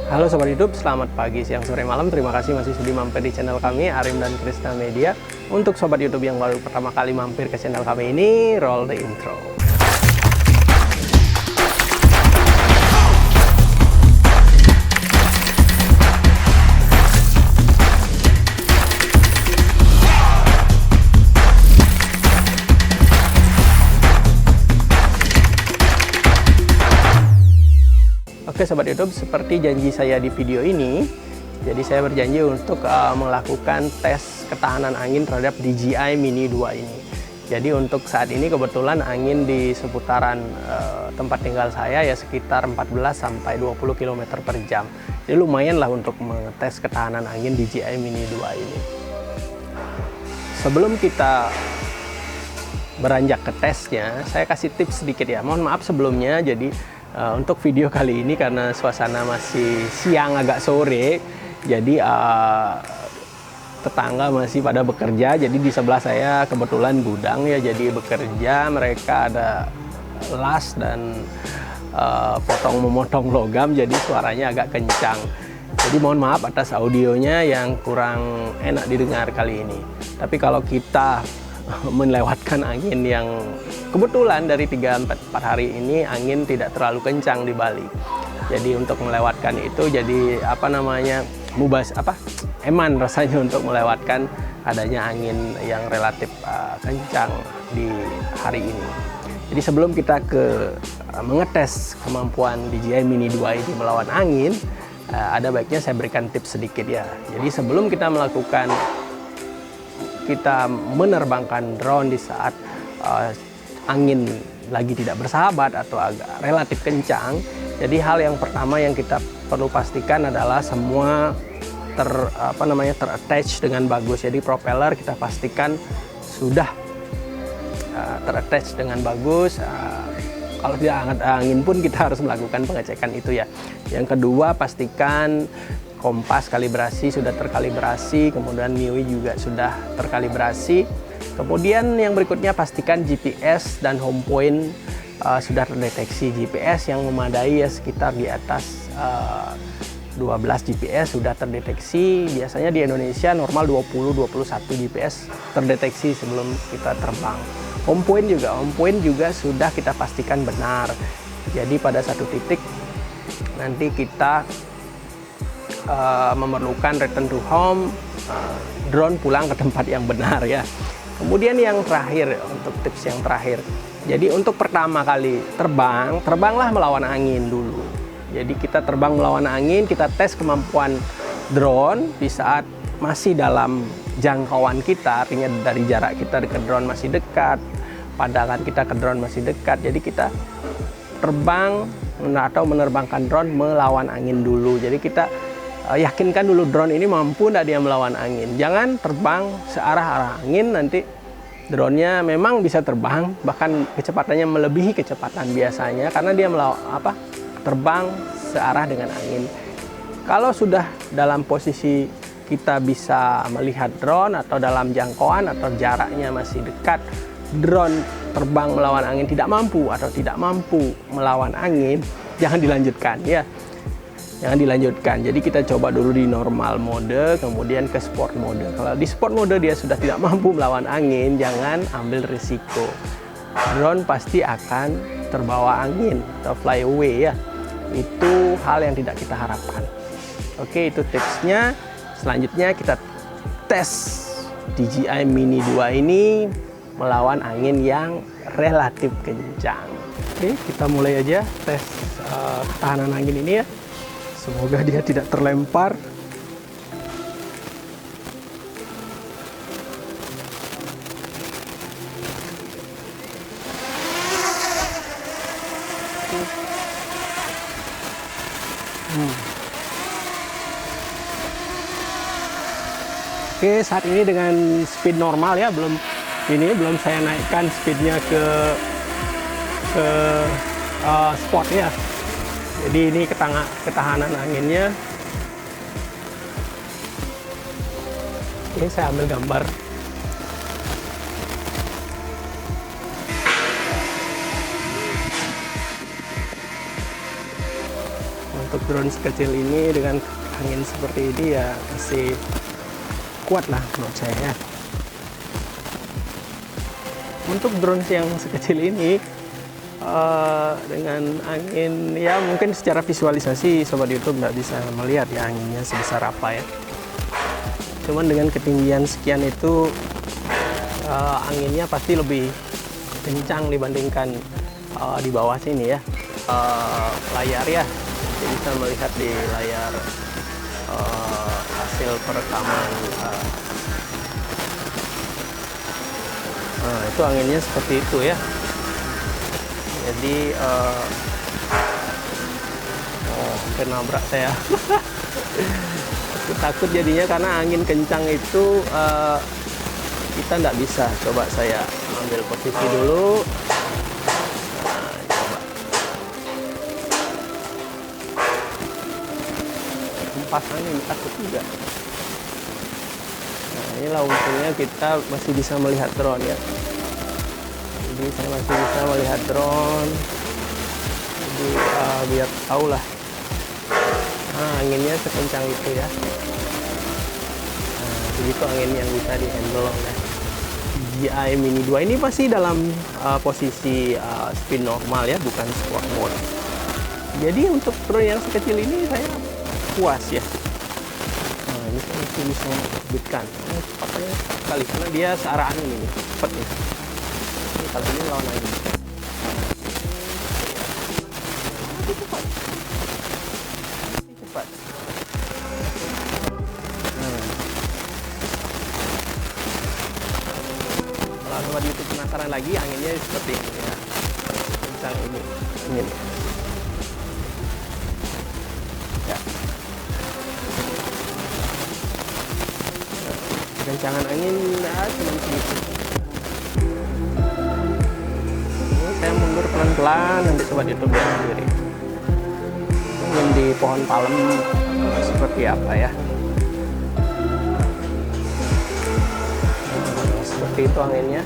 Halo Sobat YouTube, selamat pagi, siang, sore, malam. Terima kasih masih sudi mampir di channel kami, Arim dan Krisna Media. Untuk Sobat YouTube yang baru pertama kali mampir ke channel kami ini, roll the intro. Oke Sobat YouTube, seperti janji saya di video ini, jadi saya berjanji untuk melakukan tes ketahanan angin terhadap DJI Mini 2 ini. Jadi untuk saat ini kebetulan angin di seputaran tempat tinggal saya ya sekitar 14-20 km per jam. Jadi lumayan lah untuk mengetes ketahanan angin DJI Mini 2 ini. Sebelum kita beranjak ke tesnya, saya kasih tips sedikit ya. Mohon maaf sebelumnya, jadi untuk video kali ini karena suasana masih siang agak sore, jadi tetangga masih pada bekerja. Jadi di sebelah saya kebetulan gudang ya, jadi bekerja, mereka ada las dan memotong logam, jadi suaranya agak kencang. Jadi mohon maaf atas audionya yang kurang enak didengar kali ini. Tapi kalau kita melewatkan angin yang kebetulan dari 3-4 hari ini angin tidak terlalu kencang di Bali. Jadi untuk melewatkan itu jadi eman rasanya untuk melewatkan adanya angin yang relatif kencang di hari ini. Jadi sebelum kita mengetes kemampuan DJI Mini 2 ini melawan angin, ada baiknya saya berikan tips sedikit ya. Jadi sebelum kita menerbangkan drone di saat angin lagi tidak bersahabat atau agak relatif kencang, jadi hal yang pertama yang kita perlu pastikan adalah semua ter-attach dengan bagus. Jadi propeller kita pastikan sudah ter-attach dengan bagus. Kalau tidak angin pun kita harus melakukan pengecekan itu ya. Yang kedua, pastikan kompas kalibrasi sudah terkalibrasi, kemudian MIUI juga sudah terkalibrasi. Kemudian yang berikutnya pastikan GPS dan home point sudah terdeteksi. GPS yang memadai ya sekitar di atas 12 GPS sudah terdeteksi. Biasanya di Indonesia normal 20-21 GPS terdeteksi sebelum kita terbang. Home point juga sudah kita pastikan benar. Jadi pada satu titik nanti kita memerlukan return to home, drone pulang ke tempat yang benar ya. Kemudian yang terakhir, untuk tips yang terakhir, jadi untuk pertama kali terbanglah melawan angin dulu. Jadi kita terbang melawan angin, kita tes kemampuan drone di saat masih dalam jangkauan kita, artinya dari jarak kita ke drone masih dekat, pandangan kita ke drone masih dekat. Jadi kita terbang atau menerbangkan drone melawan angin dulu. Jadi kita yakinkan dulu drone ini mampu tidak dia melawan angin. Jangan terbang searah angin, nanti drone-nya memang bisa terbang, bahkan kecepatannya melebihi kecepatan biasanya karena dia terbang searah dengan angin. Kalau sudah dalam posisi kita bisa melihat drone atau dalam jangkauan atau jaraknya masih dekat, drone terbang melawan angin tidak mampu melawan angin, jangan dilanjutkan ya. Jangan dilanjutkan. Jadi kita coba dulu di normal mode, kemudian ke sport mode. Kalau di sport mode dia sudah tidak mampu melawan angin, jangan ambil risiko. Drone pasti akan terbawa angin atau fly away ya. Itu hal yang tidak kita harapkan. Oke, itu tipsnya. Selanjutnya kita tes DJI Mini 2 ini melawan angin yang relatif kencang. Oke, kita mulai aja tes ketahanan angin ini ya. Semoga dia tidak terlempar. Oke, saat ini dengan speed normal ya, belum saya naikkan speednya ke sport ya. Jadi ini ketahanan anginnya. Ini saya ambil gambar. untuk drone sekecil ini dengan angin seperti ini ya masih kuat lah menurut saya ya. Untuk drone yang sekecil ini dengan angin ya mungkin secara visualisasi sobat YouTube nggak bisa melihat ya anginnya sebesar apa ya. Cuman dengan ketinggian sekian itu anginnya pasti lebih kencang dibandingkan di bawah sini ya. Layar ya, kita bisa melihat di layar hasil perekaman. Nah, itu anginnya seperti itu ya. Jadi hampir nabrak saya. Takut jadinya karena angin kencang itu kita nggak bisa. Coba saya ambil posisi dulu. Nah, coba hempas angin, takut juga. Nah, inilah untungnya kita masih bisa melihat drone ya. Jadi saya masih bisa melihat drone. Jadi biar tahu lah. Nah, anginnya sekencang itu ya. Nah, begitu angin yang bisa di-handle oleh DJI Mini 2. Ini masih dalam posisi spin normal ya, bukan sport mode. Jadi untuk drone yang sekecil ini saya puas ya. Nah, ini saya masih bisa orbitkan. Cepatnya sekali karena dia searah angin ini, cepat ya. Ini kalau ini lawan angin. Cepat. Kalau sobat YouTube penasaran lagi, anginnya seperti ini ya, kencang ini, angin. Ya. Kencangan angin ya cuma segitu. Ini saya mundur pelan-pelan, nanti sobat YouTube lihat sendiri. Angin di pohon palem seperti apa ya. Seperti itu anginnya.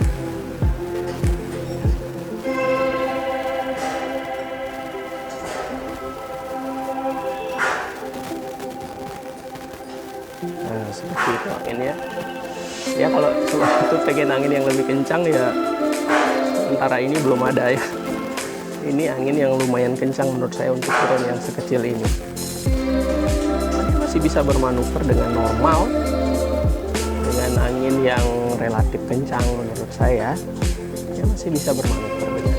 Nah, seperti itu anginnya. Ya kalau itu pengen angin yang lebih kencang ya sementara ini belum ada ya. Ini angin yang lumayan kencang menurut saya untuk drone yang sekecil ini. Masih bisa bermanuver dengan normal dengan angin yang relatif kencang menurut saya. Ya masih bisa bermanuver dengan.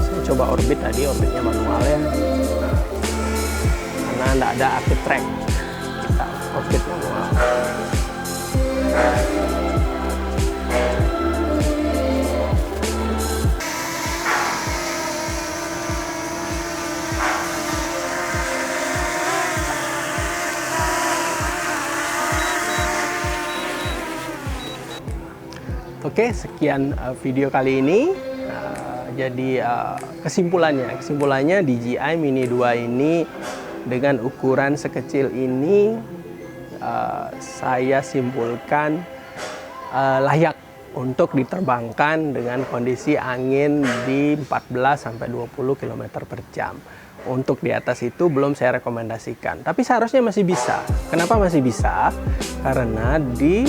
Saya coba orbit tadi, orbitnya manual ya. Karena tidak ada active track. Kita orbit manual. Oke, sekian video kali ini. Jadi kesimpulannya DJI Mini 2 ini dengan ukuran sekecil ini saya simpulkan layak untuk diterbangkan dengan kondisi angin di 14-20 km per jam. Untuk di atas itu belum saya rekomendasikan, tapi seharusnya masih bisa. Kenapa masih bisa? Karena di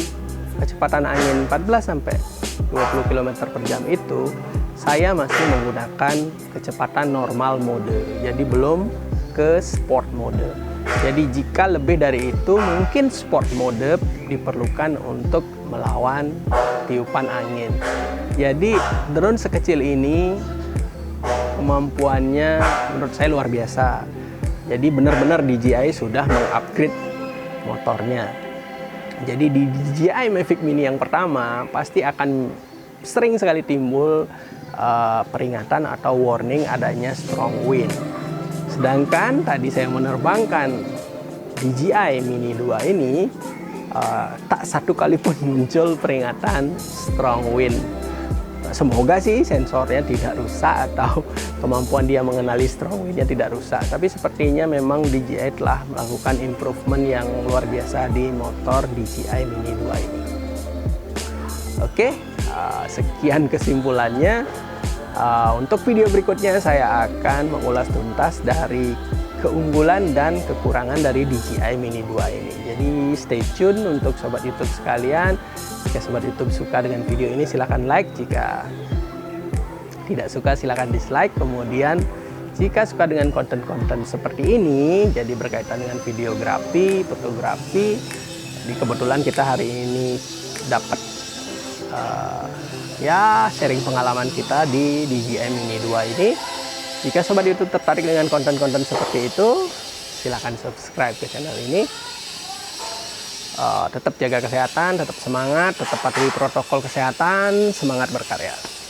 kecepatan angin 14-20 km per jam itu saya masih menggunakan kecepatan normal mode, jadi belum ke sport mode. Jadi jika lebih dari itu mungkin sport mode diperlukan untuk melawan tiupan angin. Jadi drone sekecil ini kemampuannya menurut saya luar biasa. Jadi benar-benar DJI sudah mengupgrade motornya. Jadi di DJI Mavic Mini yang pertama pasti akan sering sekali timbul peringatan atau warning adanya strong wind. Sedangkan tadi saya menerbangkan DJI Mini 2 ini tak satu kali pun muncul peringatan strong wind. Semoga sih sensornya tidak rusak atau kemampuan dia mengenali strong windnya tidak rusak. Tapi sepertinya memang DJI telah melakukan improvement yang luar biasa di motor DJI Mini 2 ini. Oke, sekian kesimpulannya. Untuk video berikutnya saya akan mengulas tuntas dari keunggulan dan kekurangan dari DJI Mini 2 ini. Jadi stay tune untuk sobat YouTube sekalian. Jika sobat YouTube suka dengan video ini silahkan like, jika tidak suka silahkan dislike. Kemudian jika suka dengan konten-konten seperti ini, jadi berkaitan dengan videografi, fotografi, jadi kebetulan kita hari ini dapat ya sharing pengalaman kita di DJI Mini 2 ini. Jika sobat YouTube tertarik dengan konten-konten seperti itu, silahkan subscribe ke channel ini. Tetap jaga kesehatan, tetap semangat, tetap patuhi protokol kesehatan, semangat berkarya.